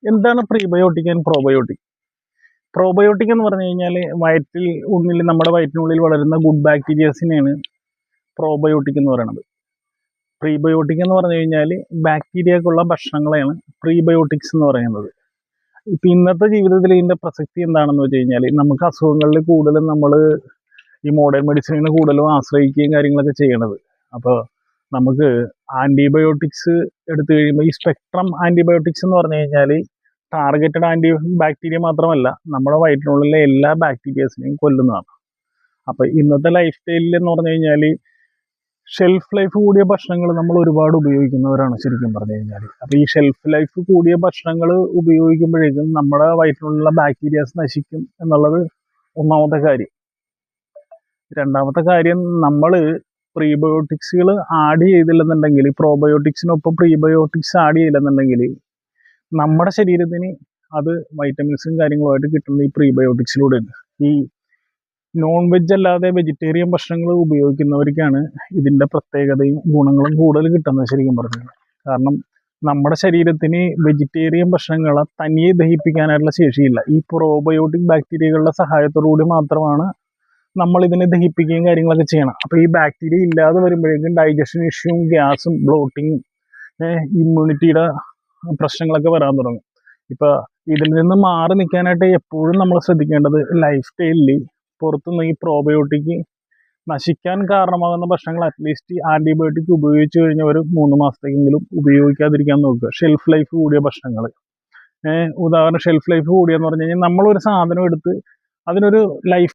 എന്താണ് prebiotic and probiotic? Probiotic എന്ന് പറഞ്ഞു കഴിഞ്ഞാൽ നമ്മുടെ വയറ്റിനുള്ളിൽ വളരുന്ന ഗുഡ് ബാക്ടീരിയസിനെയാണ് പ്രോബയോട്ടിക് എന്ന് പറയുന്നത്. പ്രീബയോട്ടിക് എന്ന് പറഞ്ഞു കഴിഞ്ഞാൽ ബാക്ടീരിയക്കുള്ള ഭക്ഷണങ്ങളെയാണ് പ്രീബയോട്ടിക്സ് എന്ന് പറയുന്നത്. ഇപ്പം ഇന്നത്തെ ജീവിതത്തിൽ ഇതിൻ്റെ പ്രസക്തി എന്താണെന്ന് വെച്ച് കഴിഞ്ഞാൽ, നമുക്ക് അസുഖങ്ങളിൽ കൂടുതലും നമ്മൾ ഈ മോഡേൺ മെഡിസിനെ കൂടുതലും ആശ്രയിക്കുകയും കാര്യങ്ങളൊക്കെ ചെയ്യണത്. അപ്പോൾ നമുക്ക് ആൻറ്റിബയോട്ടിക്സ് എടുത്തു കഴിയുമ്പോൾ ഈ സ്പെക്ട്രം ആൻറ്റിബയോട്ടിക്സ് എന്ന് പറഞ്ഞു കഴിഞ്ഞാൽ ടാർഗറ്റഡ് ബാക്ടീരിയ മാത്രമല്ല, നമ്മുടെ വയറ്റിനുള്ളിലെ എല്ലാ ബാക്ടീരിയസിനെയും കൊല്ലുന്നതാണ്. അപ്പോൾ ഇന്നത്തെ ലൈഫ് സ്റ്റൈലിൽ എന്ന് പറഞ്ഞു കഴിഞ്ഞാൽ ഷെൽഫ് ലൈഫ് കൂടിയ ഭക്ഷണങ്ങൾ നമ്മൾ ഒരുപാട് ഉപയോഗിക്കുന്നവരാണ് ശരിക്കും പറഞ്ഞു കഴിഞ്ഞാൽ. അപ്പോൾ ഈ ഷെൽഫ് ലൈഫ് കൂടിയ ഭക്ഷണങ്ങൾ ഉപയോഗിക്കുമ്പോഴേക്കും നമ്മുടെ വയറ്റിലുള്ള ബാക്ടീരിയാസ് നശിക്കും എന്നുള്ളത് ഒന്നാമത്തെ കാര്യം. രണ്ടാമത്തെ കാര്യം, നമ്മൾ പ്രീബയോട്ടിക്സുകൾ ആഡ് ചെയ്തില്ലെന്നുണ്ടെങ്കിൽ, പ്രോബയോട്ടിക്സിനൊപ്പം പ്രീബയോട്ടിക്സ് ആഡ് ചെയ്തില്ലെന്നുണ്ടെങ്കിൽ നമ്മുടെ ശരീരത്തിന് അത് വൈറ്റമിൻസും കാര്യങ്ങളുമായിട്ട് കിട്ടുന്നത് ഈ പ്രീബയോട്ടിക്സിലൂടെയാണ്. ഈ നോൺ വെജ് അല്ലാതെ വെജിറ്റേറിയൻ ഭക്ഷണങ്ങൾ ഉപയോഗിക്കുന്നവർക്കാണ് ഇതിൻ്റെ പ്രത്യേകതയും ഗുണങ്ങളും കൂടുതൽ കിട്ടുന്നത് ശരിക്കും പറഞ്ഞാൽ. കാരണം നമ്മുടെ ശരീരത്തിന് വെജിറ്റേറിയൻ ഭക്ഷണങ്ങളെ തനിയെ ദഹിപ്പിക്കാനായിട്ടുള്ള ശേഷിയില്ല. ഈ പ്രോബയോട്ടിക് ബാക്ടീരിയകളുടെ സഹായത്തോടു കൂടി മാത്രമാണ് നമ്മൾ ഇതിനെ ദഹിപ്പിക്കുകയും കാര്യങ്ങളൊക്കെ ചെയ്യണം. അപ്പോൾ ഈ ബാക്ടീരിയ ഇല്ലാതെ വരുമ്പോഴേക്കും ഡൈജഷൻ ഇഷ്യൂവും ഗ്യാസും ബ്ലോട്ടിങ്ങും ഇമ്മ്യൂണിറ്റിയുടെ പ്രശ്നങ്ങളൊക്കെ വരാൻ തുടങ്ങും. ഇപ്പോൾ ഇതിൽ നിന്ന് മാറി നിൽക്കാനായിട്ട് എപ്പോഴും നമ്മൾ ശ്രദ്ധിക്കേണ്ടത് ലൈഫ് സ്റ്റൈലിൽ പുറത്തുനിന്ന് ഈ പ്രോബയോട്ടിക് നശിക്കാൻ കാരണമാകുന്ന ഭക്ഷണങ്ങൾ അറ്റ്ലീസ്റ്റ് ആൻറ്റിബയോട്ടിക് ഉപയോഗിച്ച് കഴിഞ്ഞാൽ ഒരു 3 മാസത്തേക്കെങ്കിലും ഉപയോഗിക്കാതിരിക്കാൻ നോക്കുക. ഷെൽഫ് ലൈഫ് കൂടിയ ഭക്ഷണങ്ങൾ, ഉദാഹരണം ഷെൽഫ് ലൈഫ് കൂടിയെന്ന് പറഞ്ഞു കഴിഞ്ഞാൽ നമ്മളൊരു സാധനം എടുത്ത് അതിനൊരു ലൈഫ്